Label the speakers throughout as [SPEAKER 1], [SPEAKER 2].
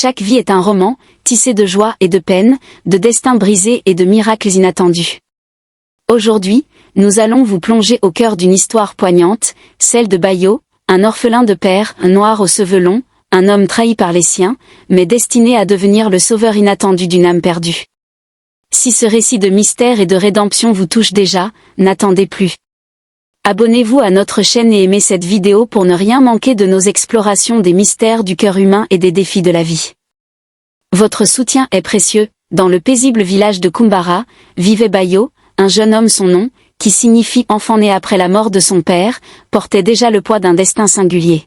[SPEAKER 1] chaque vie est un roman, tissé de joie et de peine, de destins brisés et de miracles inattendus. Aujourd'hui, nous allons vous plonger au cœur d'une histoire poignante, celle de Bayo, un orphelin de père, un noir aux cheveux longs, un homme trahi par les siens, mais destiné à devenir le sauveur inattendu d'une âme perdue. Si ce récit de mystère et de rédemption vous touche déjà, n'attendez plus. Abonnez-vous à notre chaîne et aimez cette vidéo pour ne rien manquer de nos explorations des mystères du cœur humain et des défis de la vie. Votre soutien est précieux. Dans le paisible village de Kumbara, vivait Bayo, un jeune homme. Son nom, qui signifie enfant né après la mort de son père, portait déjà le poids d'un destin singulier.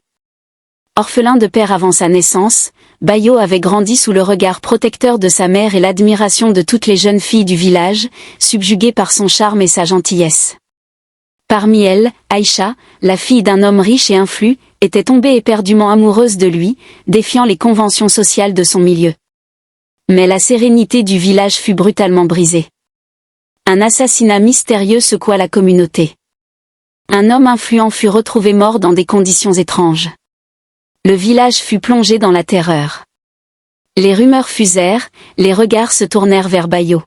[SPEAKER 1] Orphelin de père avant sa naissance, Bayo avait grandi sous le regard protecteur de sa mère et l'admiration de toutes les jeunes filles du village, subjuguées par son charme et sa gentillesse. Parmi elles, Aïcha, la fille d'un homme riche et influent, était tombée éperdument amoureuse de lui, défiant les conventions sociales de son milieu. Mais la sérénité du village fut brutalement brisée. Un assassinat mystérieux secoua la communauté. Un homme influent fut retrouvé mort dans des conditions étranges. Le village fut plongé dans la terreur. Les rumeurs fusèrent, les regards se tournèrent vers Bayo.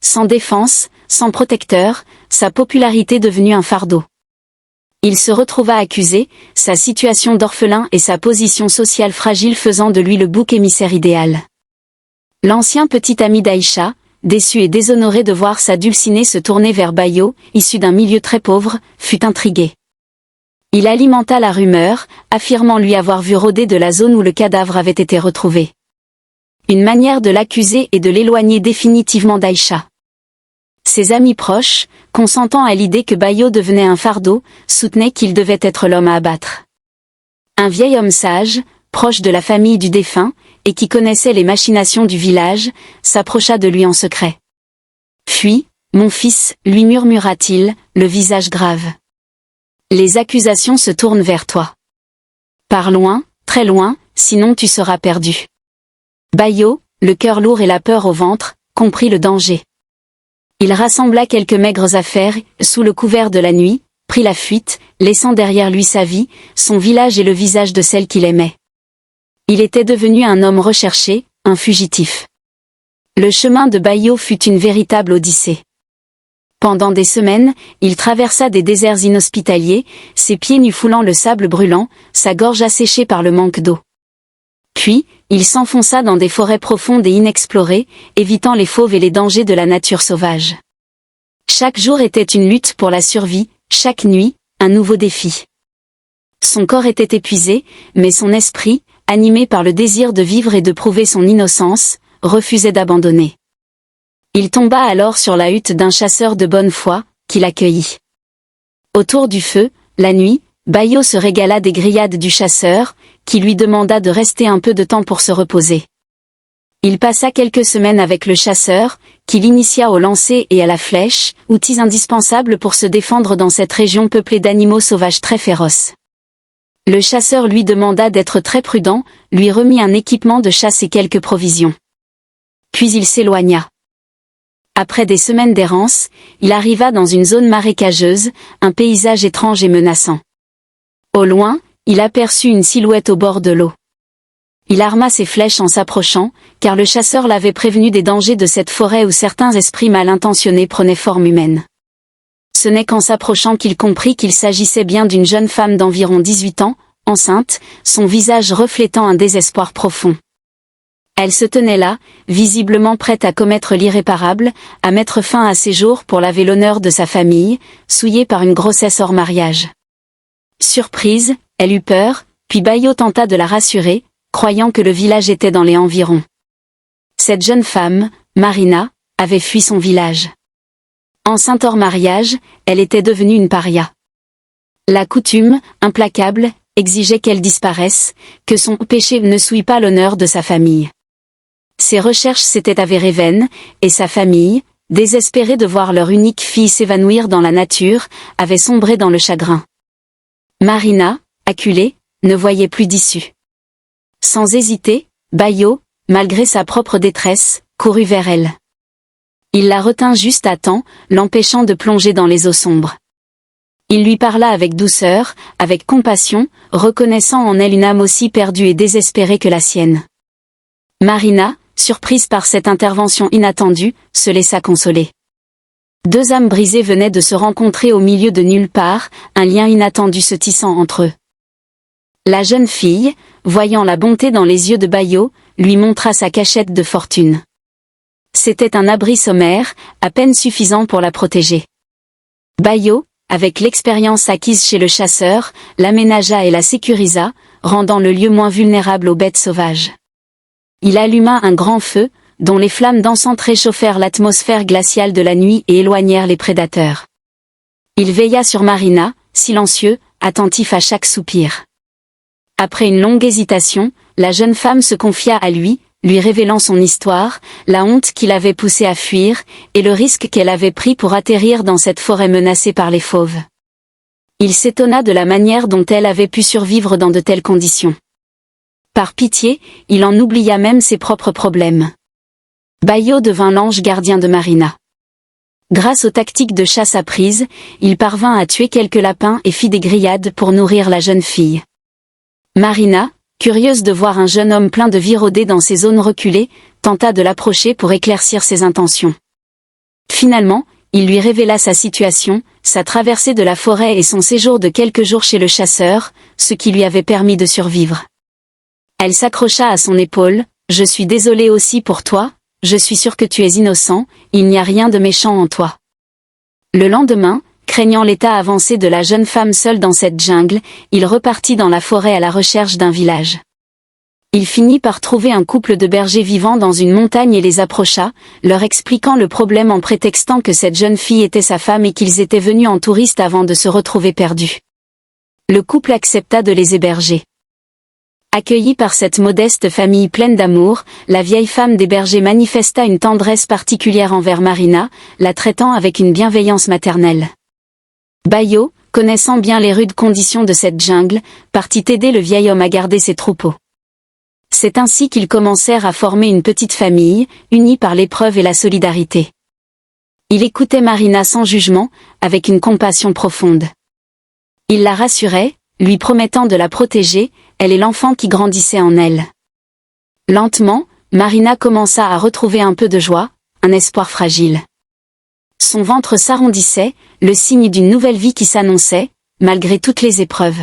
[SPEAKER 1] Sans défense, sans protecteur, sa popularité devenue un fardeau. Il se retrouva accusé, sa situation d'orphelin et sa position sociale fragile faisant de lui le bouc émissaire idéal. L'ancien petit ami d'Aïcha, déçu et déshonoré de voir sa dulcinée se tourner vers Bayo, issu d'un milieu très pauvre, fut intrigué. Il alimenta la rumeur, affirmant lui avoir vu rôder de la zone où le cadavre avait été retrouvé. Une manière de l'accuser et de l'éloigner définitivement d'Aïcha. Ses amis proches, consentant à l'idée que Bayo devenait un fardeau, soutenaient qu'il devait être l'homme à abattre. Un vieil homme sage, proche de la famille du défunt, et qui connaissait les machinations du village, s'approcha de lui en secret. « Fuis, mon fils, lui murmura-t-il, le visage grave. Les accusations se tournent vers toi. Pars loin, très loin, sinon tu seras perdu. » Bayo, le cœur lourd et la peur au ventre, comprit le danger. Il rassembla quelques maigres affaires, sous le couvert de la nuit, prit la fuite, laissant derrière lui sa vie, son village et le visage de celle qu'il aimait. Il était devenu un homme recherché, un fugitif. Le chemin de Bayo fut une véritable odyssée. Pendant des semaines, il traversa des déserts inhospitaliers, ses pieds nus foulant le sable brûlant, sa gorge asséchée par le manque d'eau. Puis, il s'enfonça dans des forêts profondes et inexplorées, évitant les fauves et les dangers de la nature sauvage. Chaque jour était une lutte pour la survie, chaque nuit, un nouveau défi. Son corps était épuisé, mais son esprit, animé par le désir de vivre et de prouver son innocence, refusait d'abandonner. Il tomba alors sur la hutte d'un chasseur de bonne foi, qui l'accueillit. Autour du feu, la nuit, Bayo se régala des grillades du chasseur, qui lui demanda de rester un peu de temps pour se reposer. Il passa quelques semaines avec le chasseur, qui l'initia au lancer et à la flèche, outils indispensables pour se défendre dans cette région peuplée d'animaux sauvages très féroces. Le chasseur lui demanda d'être très prudent, lui remit un équipement de chasse et quelques provisions. Puis il s'éloigna. Après des semaines d'errance, il arriva dans une zone marécageuse, un paysage étrange et menaçant. Au loin, il aperçut une silhouette au bord de l'eau. Il arma ses flèches en s'approchant, car le chasseur l'avait prévenu des dangers de cette forêt où certains esprits mal intentionnés prenaient forme humaine. Ce n'est qu'en s'approchant qu'il comprit qu'il s'agissait bien d'une jeune femme d'environ 18 ans, enceinte, son visage reflétant un désespoir profond. Elle se tenait là, visiblement prête à commettre l'irréparable, à mettre fin à ses jours pour laver l'honneur de sa famille, souillée par une grossesse hors mariage. Surprise, elle eut peur, puis Bayo tenta de la rassurer, croyant que le village était dans les environs. Cette jeune femme, Marina, avait fui son village. Enceinte hors mariage, elle était devenue une paria. La coutume, implacable, exigeait qu'elle disparaisse, que son péché ne souille pas l'honneur de sa famille. Ses recherches s'étaient avérées vaines, et sa famille, désespérée de voir leur unique fille s'évanouir dans la nature, avait sombré dans le chagrin. Marina, acculée, ne voyait plus d'issue. Sans hésiter, Bayo, malgré sa propre détresse, courut vers elle. Il la retint juste à temps, l'empêchant de plonger dans les eaux sombres. Il lui parla avec douceur, avec compassion, reconnaissant en elle une âme aussi perdue et désespérée que la sienne. Marina, surprise par cette intervention inattendue, se laissa consoler. Deux âmes brisées venaient de se rencontrer au milieu de nulle part, un lien inattendu se tissant entre eux. La jeune fille, voyant la bonté dans les yeux de Bayo, lui montra sa cachette de fortune. C'était un abri sommaire, à peine suffisant pour la protéger. Bayo, avec l'expérience acquise chez le chasseur, l'aménagea et la sécurisa, rendant le lieu moins vulnérable aux bêtes sauvages. Il alluma un grand feu, dont les flammes dansantes réchauffèrent l'atmosphère glaciale de la nuit et éloignèrent les prédateurs. Il veilla sur Marina, silencieux, attentif à chaque soupir. Après une longue hésitation, la jeune femme se confia à lui révélant son histoire, la honte qui l'avait poussée à fuir, et le risque qu'elle avait pris pour atterrir dans cette forêt menacée par les fauves. Il s'étonna de la manière dont elle avait pu survivre dans de telles conditions. Par pitié, il en oublia même ses propres problèmes. Bayo devint l'ange gardien de Marina. Grâce aux tactiques de chasse apprises, il parvint à tuer quelques lapins et fit des grillades pour nourrir la jeune fille. Marina, curieuse de voir un jeune homme plein de vie rôder dans ces zones reculées, tenta de l'approcher pour éclaircir ses intentions. Finalement, il lui révéla sa situation, sa traversée de la forêt et son séjour de quelques jours chez le chasseur, ce qui lui avait permis de survivre. Elle s'accrocha à son épaule, « Je suis désolée aussi pour toi, je suis sûre que tu es innocent, il n'y a rien de méchant en toi. » Le lendemain, craignant l'état avancé de la jeune femme seule dans cette jungle, il repartit dans la forêt à la recherche d'un village. Il finit par trouver un couple de bergers vivant dans une montagne et les approcha, leur expliquant le problème en prétextant que cette jeune fille était sa femme et qu'ils étaient venus en touriste avant de se retrouver perdus. Le couple accepta de les héberger. Accueillie par cette modeste famille pleine d'amour, la vieille femme des bergers manifesta une tendresse particulière envers Marina, la traitant avec une bienveillance maternelle. Bayo, connaissant bien les rudes conditions de cette jungle, partit aider le vieil homme à garder ses troupeaux. C'est ainsi qu'ils commencèrent à former une petite famille, unie par l'épreuve et la solidarité. Il écoutait Marina sans jugement, avec une compassion profonde. Il la rassurait, lui promettant de la protéger, elle et l'enfant qui grandissait en elle. Lentement, Marina commença à retrouver un peu de joie, un espoir fragile. Son ventre s'arrondissait, le signe d'une nouvelle vie qui s'annonçait, malgré toutes les épreuves.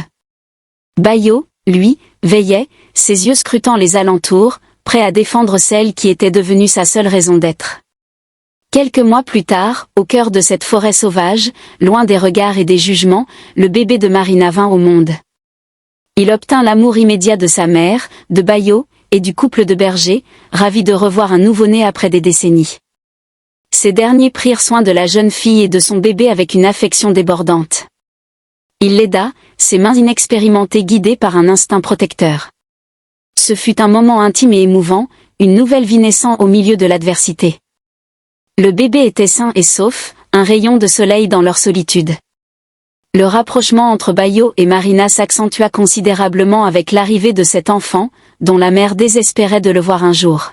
[SPEAKER 1] Bayo, lui, veillait, ses yeux scrutant les alentours, prêt à défendre celle qui était devenue sa seule raison d'être. Quelques mois plus tard, au cœur de cette forêt sauvage, loin des regards et des jugements, le bébé de Marina vint au monde. Il obtint l'amour immédiat de sa mère, de Bayo, et du couple de bergers, ravis de revoir un nouveau-né après des décennies. Ces derniers prirent soin de la jeune fille et de son bébé avec une affection débordante. Il l'aida, ses mains inexpérimentées guidées par un instinct protecteur. Ce fut un moment intime et émouvant, une nouvelle vie naissant au milieu de l'adversité. Le bébé était sain et sauf, un rayon de soleil dans leur solitude. Le rapprochement entre Bayo et Marina s'accentua considérablement avec l'arrivée de cet enfant, dont la mère désespérait de le voir un jour.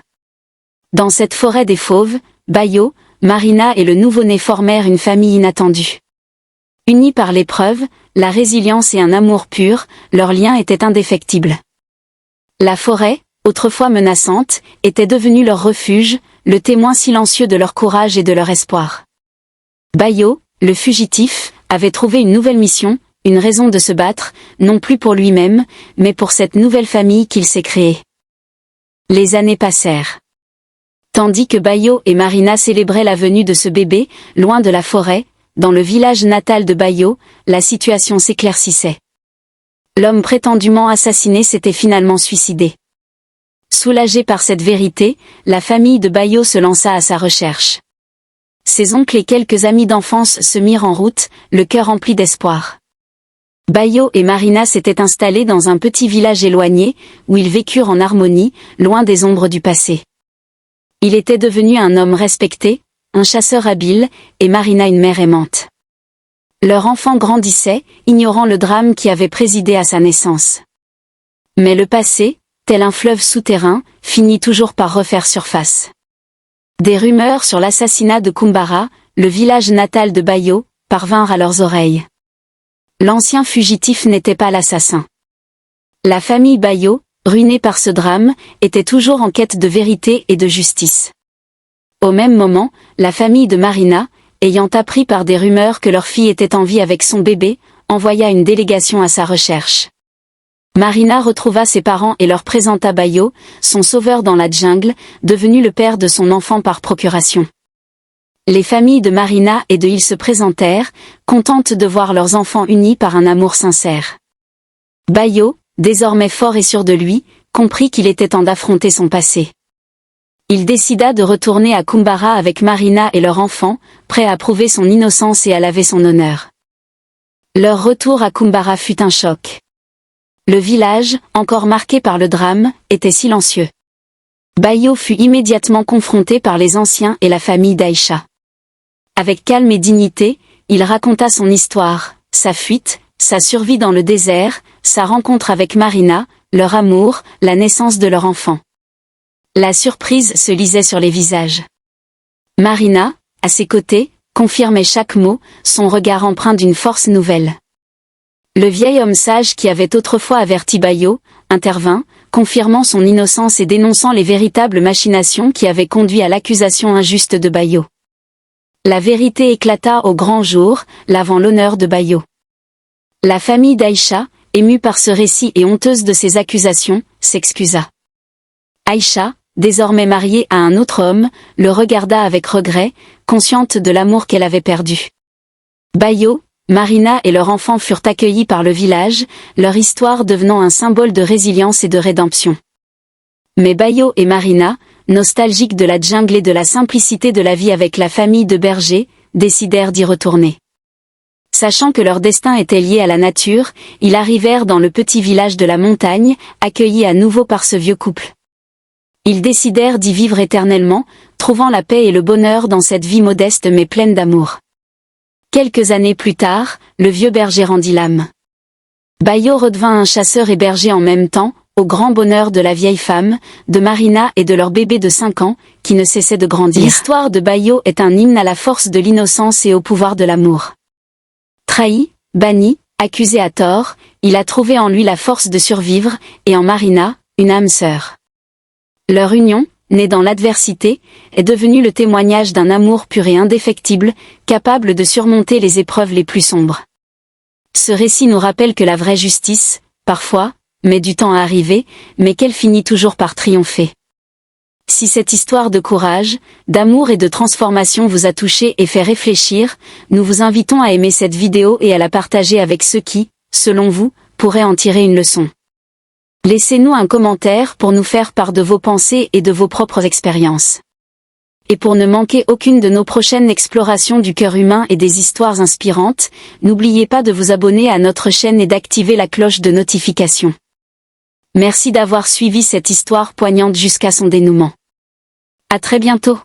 [SPEAKER 1] Dans cette forêt des fauves, Bayo, Marina et le nouveau-né formèrent une famille inattendue. Unis par l'épreuve, la résilience et un amour pur, leur lien était indéfectible. La forêt, autrefois menaçante, était devenue leur refuge, le témoin silencieux de leur courage et de leur espoir. Bayo, le fugitif, avait trouvé une nouvelle mission, une raison de se battre, non plus pour lui-même, mais pour cette nouvelle famille qu'il s'est créée. Les années passèrent. Tandis que Bayo et Marina célébraient la venue de ce bébé, loin de la forêt, dans le village natal de Bayo, la situation s'éclaircissait. L'homme prétendument assassiné s'était finalement suicidé. Soulagé par cette vérité, la famille de Bayo se lança à sa recherche. Ses oncles et quelques amis d'enfance se mirent en route, le cœur rempli d'espoir. Bayo et Marina s'étaient installés dans un petit village éloigné, où ils vécurent en harmonie, loin des ombres du passé. Il était devenu un homme respecté, un chasseur habile, et Marina une mère aimante. Leur enfant grandissait, ignorant le drame qui avait présidé à sa naissance. Mais le passé, tel un fleuve souterrain, finit toujours par refaire surface. Des rumeurs sur l'assassinat de Kumbara, le village natal de Bayo, parvinrent à leurs oreilles. L'ancien fugitif n'était pas l'assassin. La famille Bayo, ruiné par ce drame, était toujours en quête de vérité et de justice. Au même moment, la famille de Marina, ayant appris par des rumeurs que leur fille était en vie avec son bébé, envoya une délégation à sa recherche. Marina retrouva ses parents et leur présenta Bayo, son sauveur dans la jungle, devenu le père de son enfant par procuration. Les familles de Marina et de Il se présentèrent, contentes de voir leurs enfants unis par un amour sincère. Bayo, désormais fort et sûr de lui, comprit qu'il était temps d'affronter son passé. Il décida de retourner à Kumbara avec Marina et leur enfant, prêt à prouver son innocence et à laver son honneur. Leur retour à Kumbara fut un choc. Le village, encore marqué par le drame, était silencieux. Bayo fut immédiatement confronté par les anciens et la famille d'Aïcha. Avec calme et dignité, il raconta son histoire, sa fuite, sa survie dans le désert, sa rencontre avec Marina, leur amour, la naissance de leur enfant. La surprise se lisait sur les visages. Marina, à ses côtés, confirmait chaque mot, son regard empreint d'une force nouvelle. Le vieil homme sage qui avait autrefois averti Bayo, intervint, confirmant son innocence et dénonçant les véritables machinations qui avaient conduit à l'accusation injuste de Bayo. La vérité éclata au grand jour, lavant l'honneur de Bayo. La famille d'Aïcha, émue par ce récit et honteuse de ces accusations, s'excusa. Aïcha, désormais mariée à un autre homme, le regarda avec regret, consciente de l'amour qu'elle avait perdu. Bayo, Marina et leur enfant furent accueillis par le village, leur histoire devenant un symbole de résilience et de rédemption. Mais Bayo et Marina, nostalgiques de la jungle et de la simplicité de la vie avec la famille de bergers, décidèrent d'y retourner. Sachant que leur destin était lié à la nature, ils arrivèrent dans le petit village de la montagne, accueillis à nouveau par ce vieux couple. Ils décidèrent d'y vivre éternellement, trouvant la paix et le bonheur dans cette vie modeste mais pleine d'amour. Quelques années plus tard, le vieux berger rendit l'âme. Bayo redevint un chasseur et berger en même temps, au grand bonheur de la vieille femme, de Marina et de leur bébé de 5 ans, qui ne cessait de grandir. L'histoire de Bayo est un hymne à la force de l'innocence et au pouvoir de l'amour. Trahi, banni, accusé à tort, il a trouvé en lui la force de survivre, et en Marina, une âme sœur. Leur union, née dans l'adversité, est devenue le témoignage d'un amour pur et indéfectible, capable de surmonter les épreuves les plus sombres. Ce récit nous rappelle que la vraie justice, parfois, met du temps à arriver, mais qu'elle finit toujours par triompher. Si cette histoire de courage, d'amour et de transformation vous a touché et fait réfléchir, nous vous invitons à aimer cette vidéo et à la partager avec ceux qui, selon vous, pourraient en tirer une leçon. Laissez-nous un commentaire pour nous faire part de vos pensées et de vos propres expériences. Et pour ne manquer aucune de nos prochaines explorations du cœur humain et des histoires inspirantes, n'oubliez pas de vous abonner à notre chaîne et d'activer la cloche de notification. Merci d'avoir suivi cette histoire poignante jusqu'à son dénouement. À très bientôt.